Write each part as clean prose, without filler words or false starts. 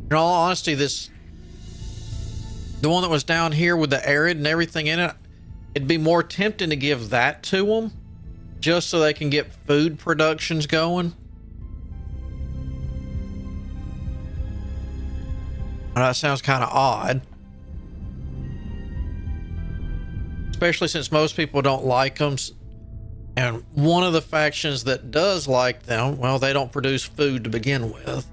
In all honesty, the one that was down here with the arid and everything in it, it'd be more tempting to give that to them just so they can get food productions going. That sounds kind of odd. Especially since most people don't like them. And one of the factions that does like them, well, they don't produce food to begin with.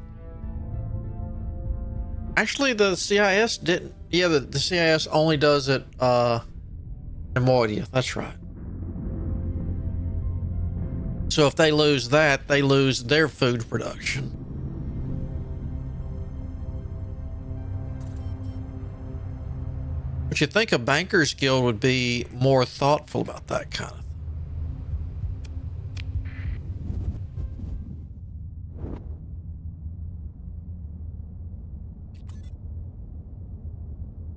Actually, the CIS didn't. Yeah, the CIS only does it in Modia. That's right. So if they lose that, they lose their food production. But you'd think a banker's guild would be more thoughtful about that kind of thing.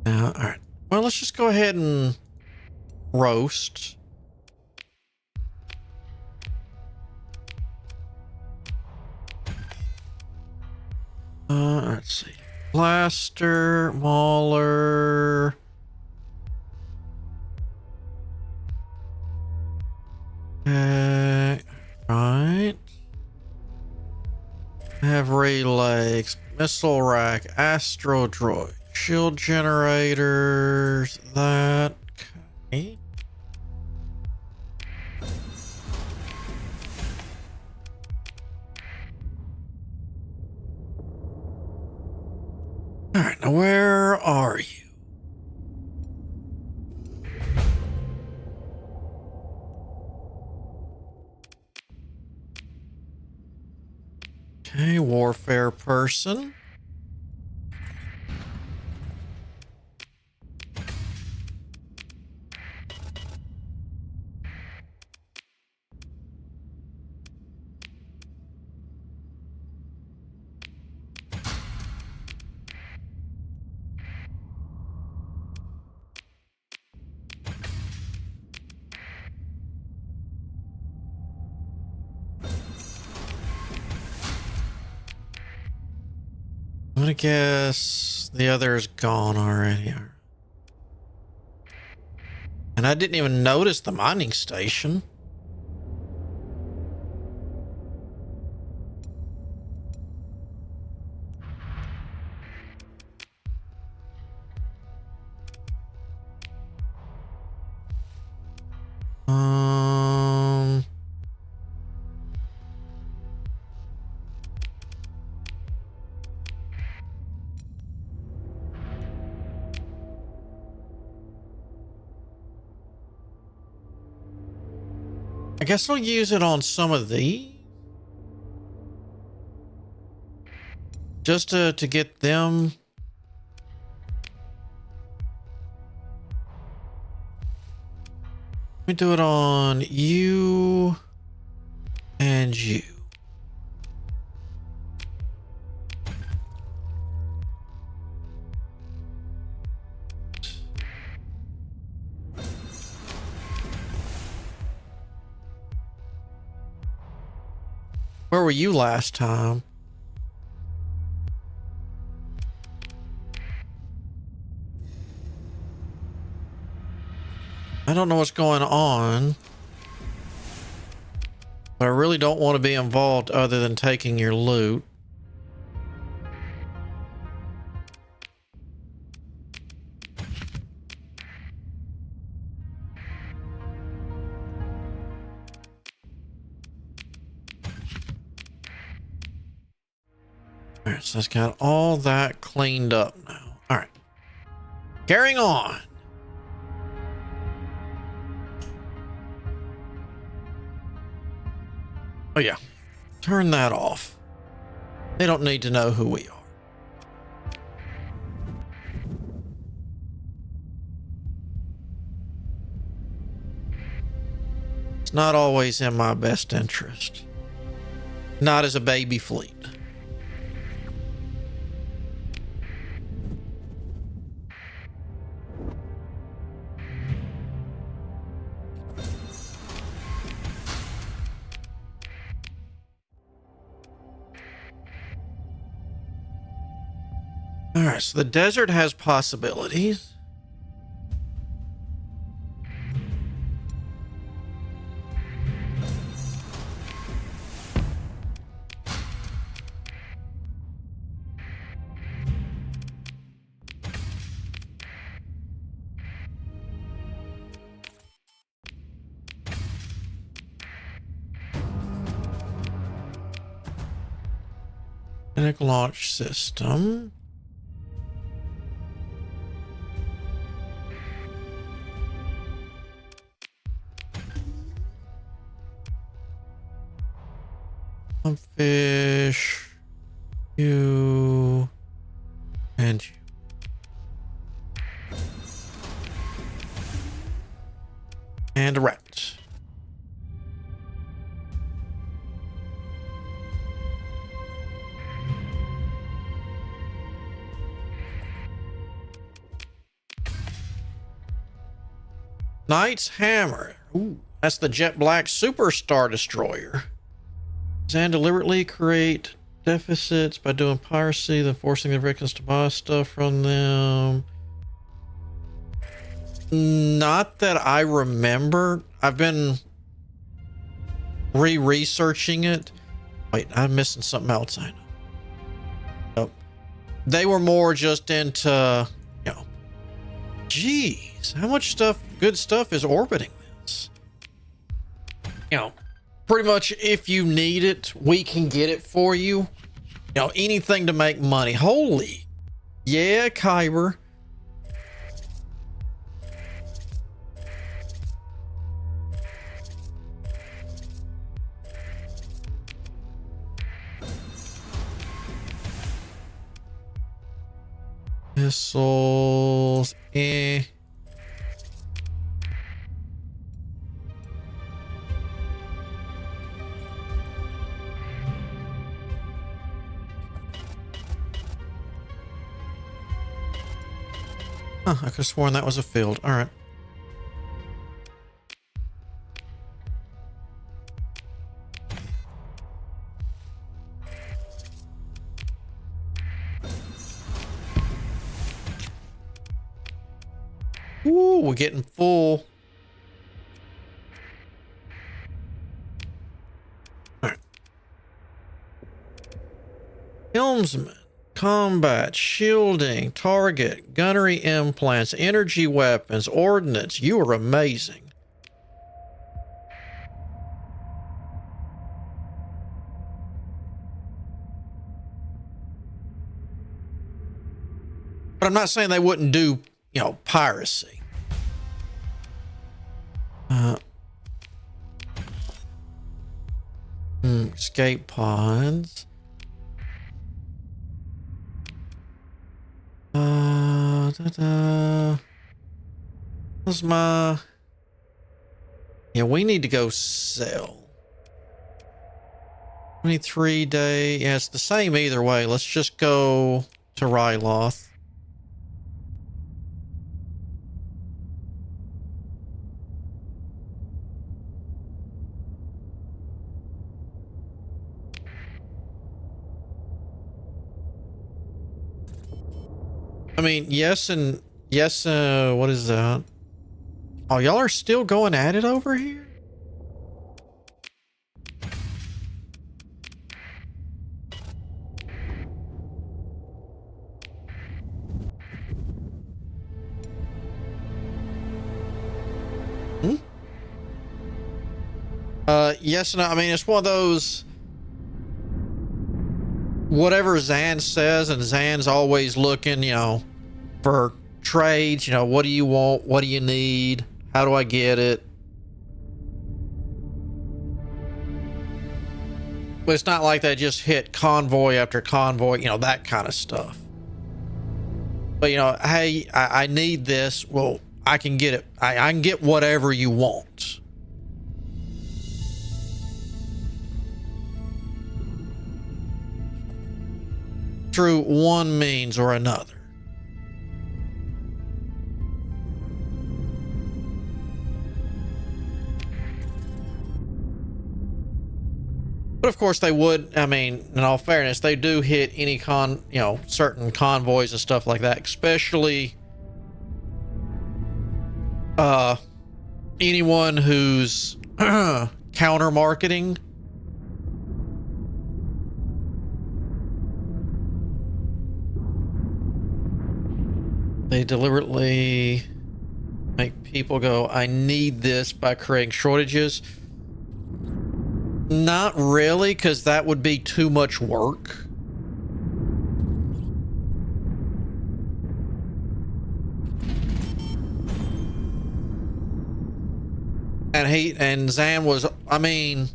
Now, all right. Well, let's just go ahead and roast. Let's see. Blaster, Mauler. Right. Have relays, missile rack, astro droid, shield generators. That. Okay. All right, now where are you? Okay, warfare person. I'm gonna guess the other is gone already. And I didn't even notice the mining station. I guess I'll use it on some of these. Just to get them. Let me do it on you and you. Where were you last time? I don't know what's going on, but I really don't want to be involved other than taking your loot. All right, so it's got all that cleaned up now. All right, carrying on. Oh yeah, turn that off. They don't need to know who we are. It's not always in my best interest. Not as a baby fleet. right, so the desert has possibilities. Kinetic launch system. Fish. You. And you. And a rat. Knight's Hammer. Ooh, that's the jet black super star destroyer. Zann deliberately create deficits by doing piracy, then forcing the victims to buy stuff from them. Not that I remember. I've been re-researching it. Wait, I'm missing something else. I know. Oh, they were more just into, you know, geez, how much stuff, good stuff is orbiting this? You know, pretty much if you need it, we can get it for you. You know, anything to make money. Holy, yeah, Kyber. Missiles, eh. Huh, I could have sworn that was a field. All right. Ooh, we're getting full. All right. Helmsman, combat, shielding, target, gunnery implants, energy weapons, ordnance. You are amazing. But I'm not saying they wouldn't do, you know, piracy. Escape pods. What's my... Yeah, we need to go sell. 23 day. Yeah, it's the same either way. Let's just go to Ryloth. I mean, yes and yes, what is that? Oh, y'all are still going at it over here? Hmm? Yes and no. I mean, it's one of those... Whatever Zann says, and Zann's always looking, you know, for trades. You know, what do you want? What do you need? How do I get it? But it's not like they just hit convoy after convoy, you know, that kind of stuff. But, you know, hey, I need this. Well, I can get it. I can get whatever you want. Through one means or another. But of course they would, I mean, in all fairness, they do hit any certain convoys and stuff like that, especially anyone who's counter marketing. They deliberately make people go, I need this, by creating shortages. Not really, because that would be too much work. And Zann was, I mean,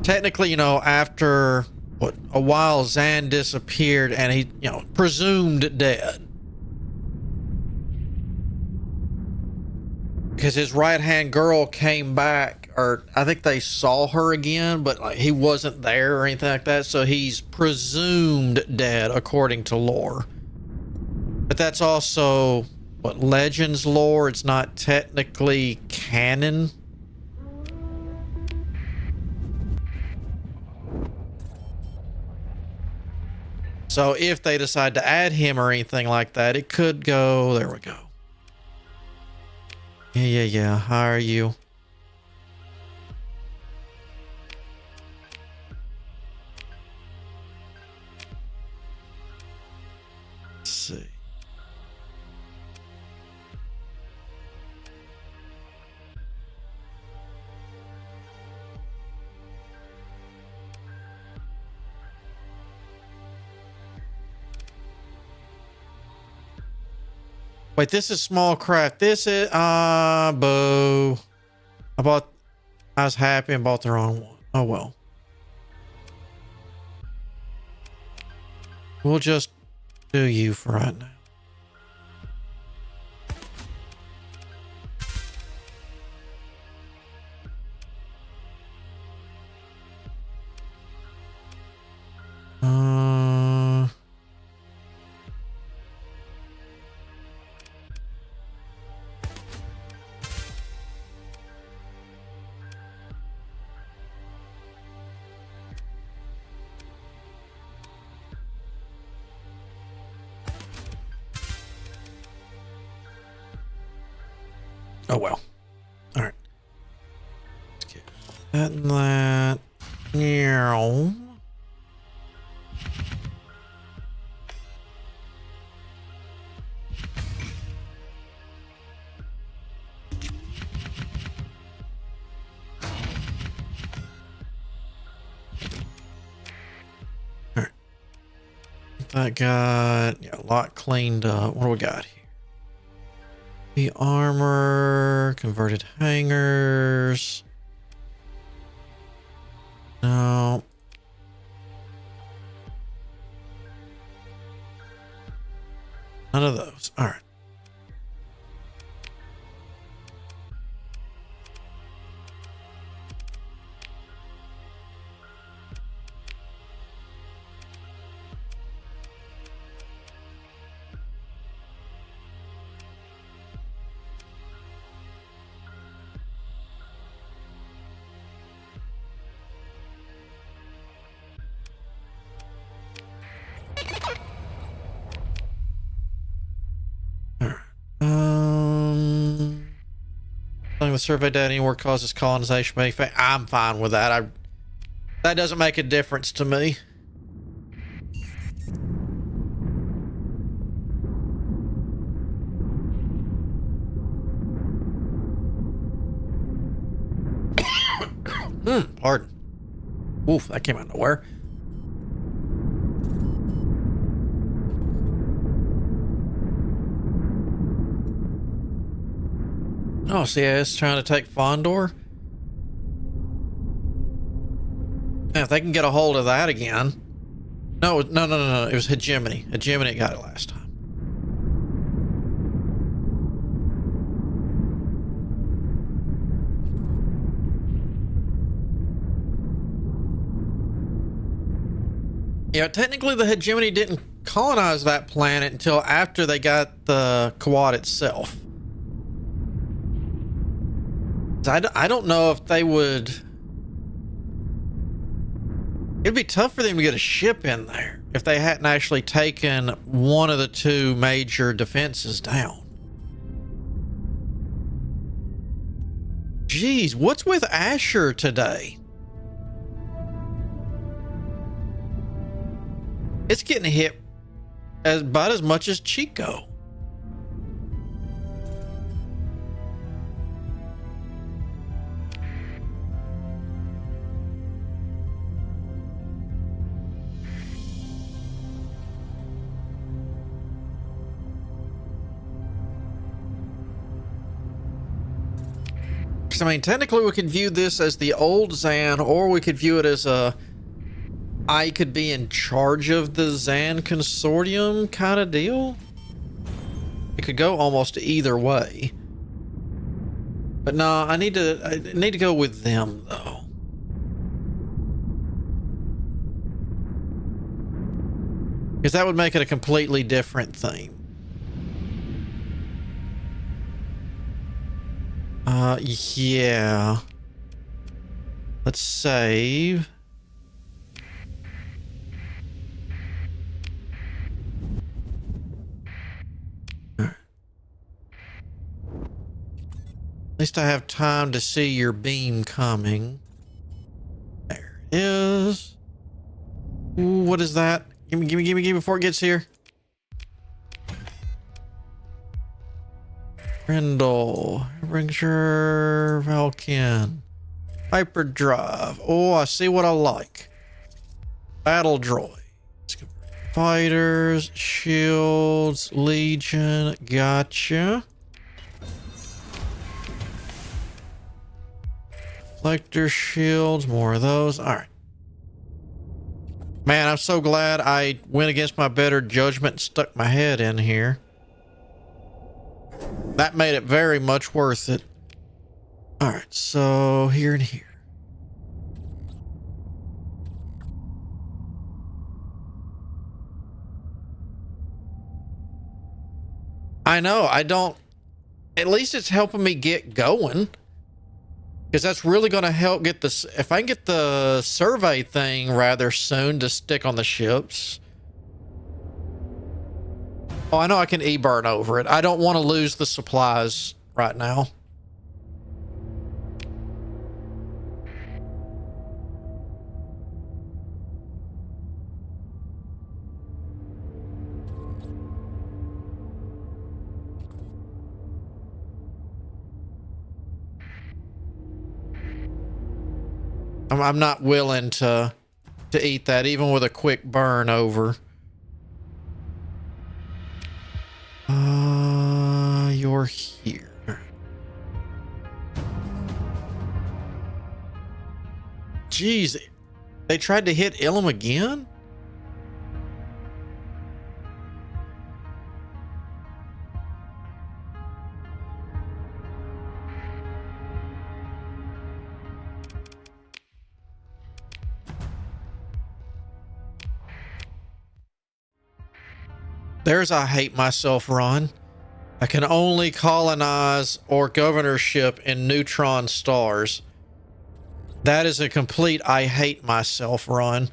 technically, after a while, Zann disappeared and he, presumed dead. Because his right-hand girl came back, or I think they saw her again, but like he wasn't there or anything like that, so he's presumed dead according to lore. But that's also Legends lore. It's not technically canon. So if they decide to add him or anything like that, it could go. There we go. Yeah. How are you? Let's see. Wait, this is small craft. This is boo. I was happy and bought the wrong one. Oh well. We'll just do you for right now. Oh well. All right. Let's get that and that. Yeah. All right. That got a lot cleaned up. What do we got here? The armor, converted hangers. No. None of those. All right. The survey data anywhere causes colonization. I'm fine with that. That doesn't make a difference to me. Pardon. Oof, that came out of nowhere. Oh, CS trying to take Fondor. Yeah, if they can get a hold of that again. No. It was Hegemony. Hegemony got it last time. Yeah, technically the Hegemony didn't colonize that planet until after they got the Quad itself. I don't know if they would... It'd be tough for them to get a ship in there if they hadn't actually taken one of the two major defenses down. Jeez, what's with Asher today? It's getting hit about as much as Chico. I mean, technically we could view this as the old Zann, or we could view it as I could be in charge of the Zann Consortium kind of deal. It could go almost either way. But no, I need to go with them though. Because that would make it a completely different theme. Yeah. Let's save. At least I have time to see your beam coming. There it is. Ooh, what is that? Gimme before it gets here. Grendel, Ranger, Valken, Hyperdrive. Oh, I see what I like. Battle droids, fighters, shields, Legion. Gotcha. Reflector shields, more of those. All right. Man, I'm so glad I went against my better judgment and stuck my head in here. That made it very much worth it. All right, so here and here. I know, I don't... At least it's helping me get going. Because that's really going to help get this... If I can get the survey thing rather soon to stick on the ships... Oh, I know I can E-burn over it. I don't want to lose the supplies right now. I'm not willing to eat that, even with a quick burn over. You're here. Jeez, they tried to hit Ilum again? There's I hate myself run. I can only colonize or governorship in neutron stars. That is a complete I hate myself run.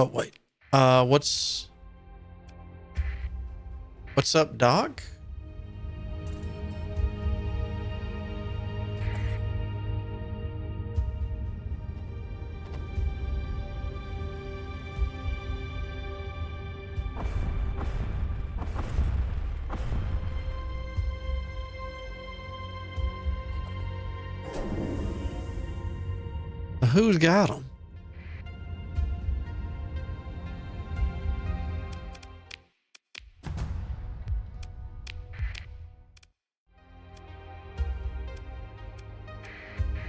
Oh, wait. What's up, Doc? Who's got him?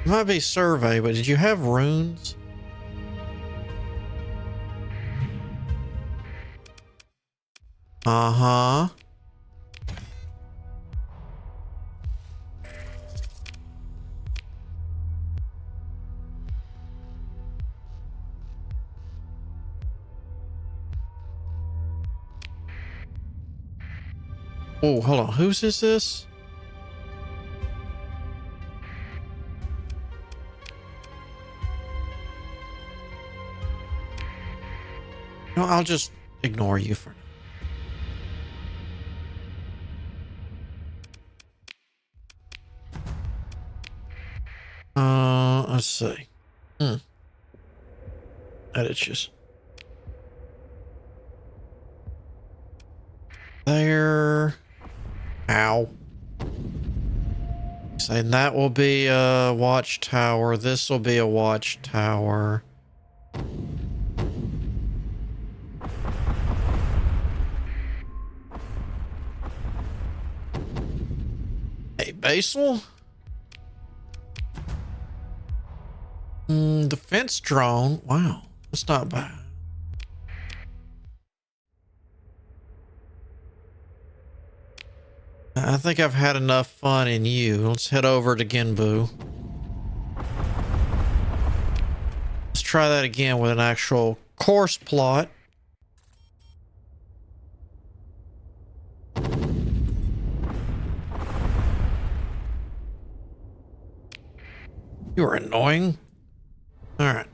might be survey, but did you have runes? Uh-huh. Oh, hold on. Whose is this? No, I'll just ignore you for now. Let's see. Edit just there. Ow. Saying that will be a watchtower. This will be a watchtower. Hey, Basil? Defense drone. Wow, that's not bad. I think I've had enough fun in you. Let's head over to Genbu. Let's try that again with an actual course plot. You are annoying. All right.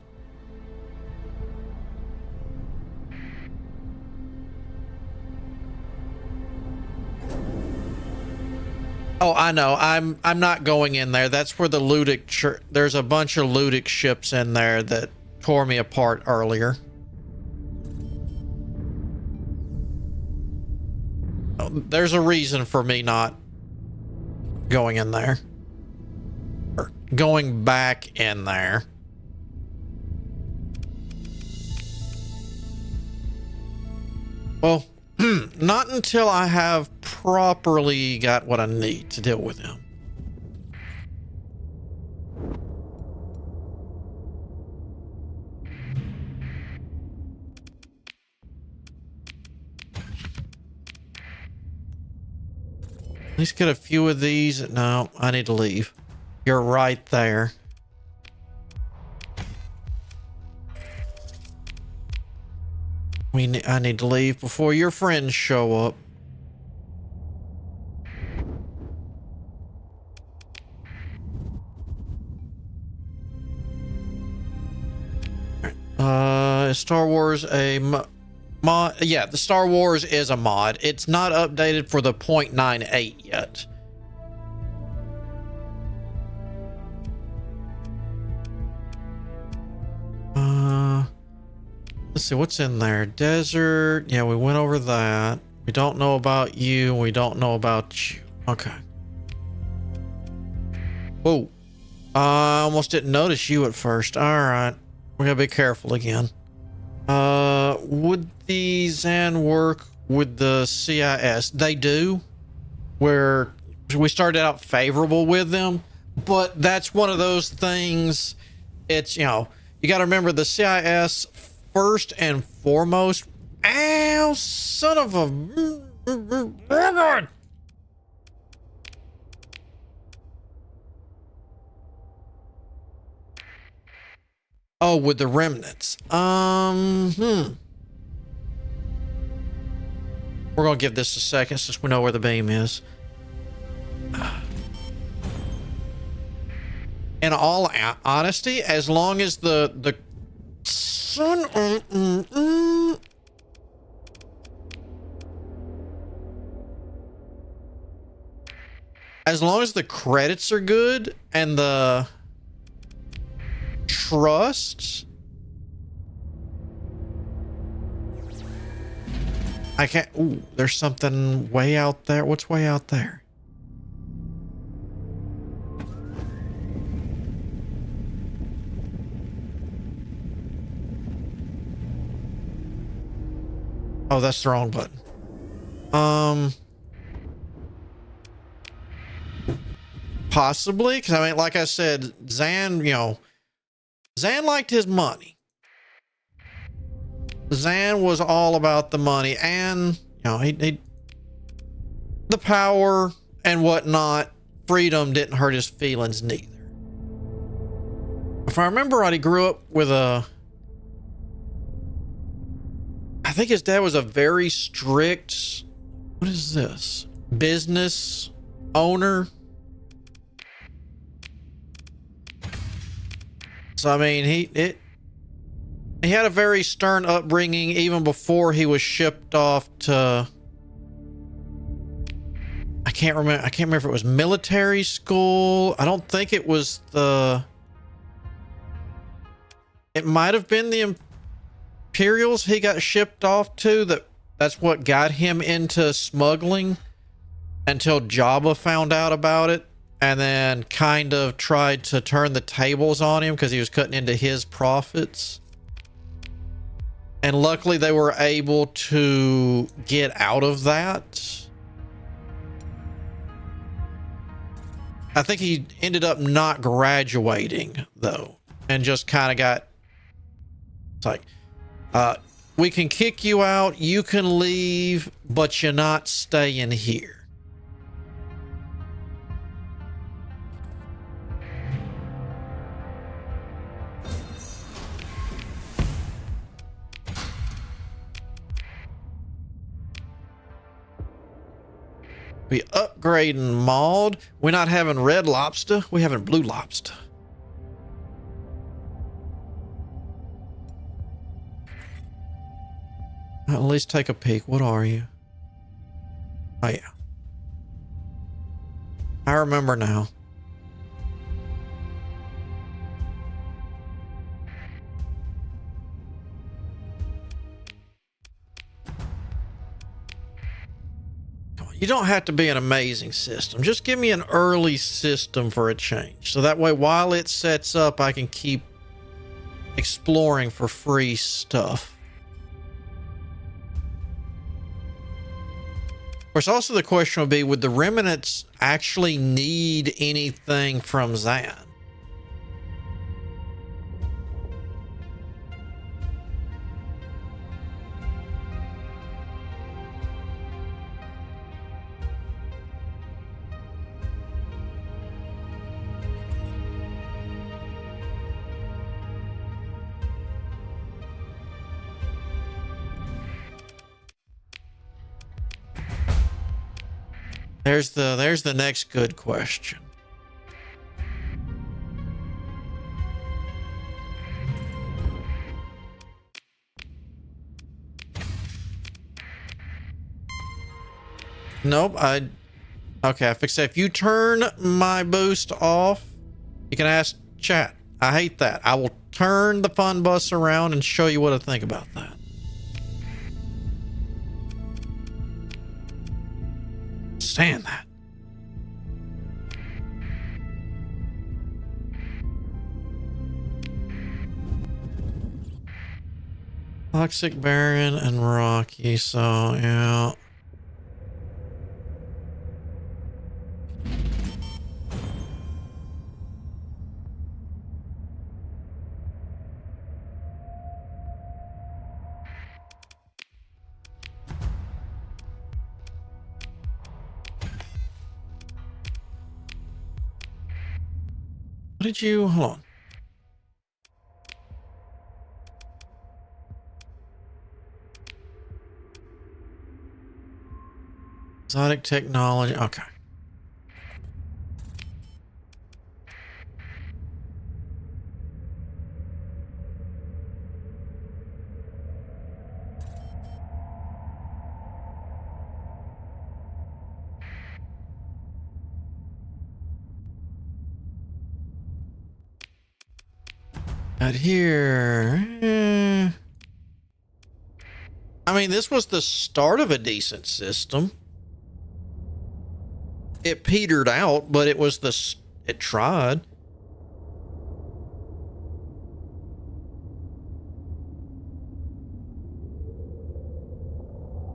Oh, I know. I'm not going in there. That's where the Ludic there's a bunch of Ludic ships in there that tore me apart earlier. Oh, there's a reason for me not going in there. Or going back in there. Well, not until I have properly got what I need to deal with him. At least get a few of these. No, I need to leave. You're right there. I need to leave before your friends show up. Is Star Wars a mod? Yeah, the Star Wars is a mod. It's not updated for the 0.98 yet. Let's see what's in there. Desert. Yeah, we went over that. We don't know about you. We don't know about you. Okay. Whoa. I almost didn't notice you at first. All right. We gotta be careful again. Would the Zann work with the CIS? They do. Where we started out favorable with them, but that's one of those things. It's, you know, you got to remember the CIS first and foremost. Ow, son of a... Oh, with the remnants. We're gonna give this a second since we know where the beam is. In all honesty, as long as the son of... As long as the credits are good and the trusts, I can't... Ooh, there's something way out there. What's way out there? Oh, that's the wrong button. Possibly, because I mean, like I said, Zann, Zann liked his money. Zann was all about the money, and he the power and whatnot. Freedom didn't hurt his feelings neither. If I remember right, he grew up with I think his dad was a very strict, what is this? Business owner. So I mean, he had a very stern upbringing even before he was shipped off to, I can't remember if it was military school. I don't think it was it might have been the Imperials he got shipped off to. That's what got him into smuggling until Jabba found out about it and then kind of tried to turn the tables on him because he was cutting into his profits. And luckily they were able to get out of that. I think he ended up not graduating though, and just kind of got, it's like, we can kick you out, you can leave, but you're not staying here. We upgrading Maud. We're not having red lobster. We're having blue lobster. At least take a peek. What are you? Oh, yeah. I remember now. You don't have to be an amazing system. Just give me an early system for a change. So that way, while it sets up, I can keep exploring for free stuff. Of course, also the question would be, would the remnants actually need anything from Zann? There's the next good question. Nope, okay, I fixed that. If you turn my boost off, you can ask chat. I hate that. I will turn the fun bus around and show you what I think about that. Stand that. Toxic Baron and Rocky, so yeah. What did you, hold on. Exotic technology, okay. Out here. I mean, this was the start of a decent system. It petered out, but it tried.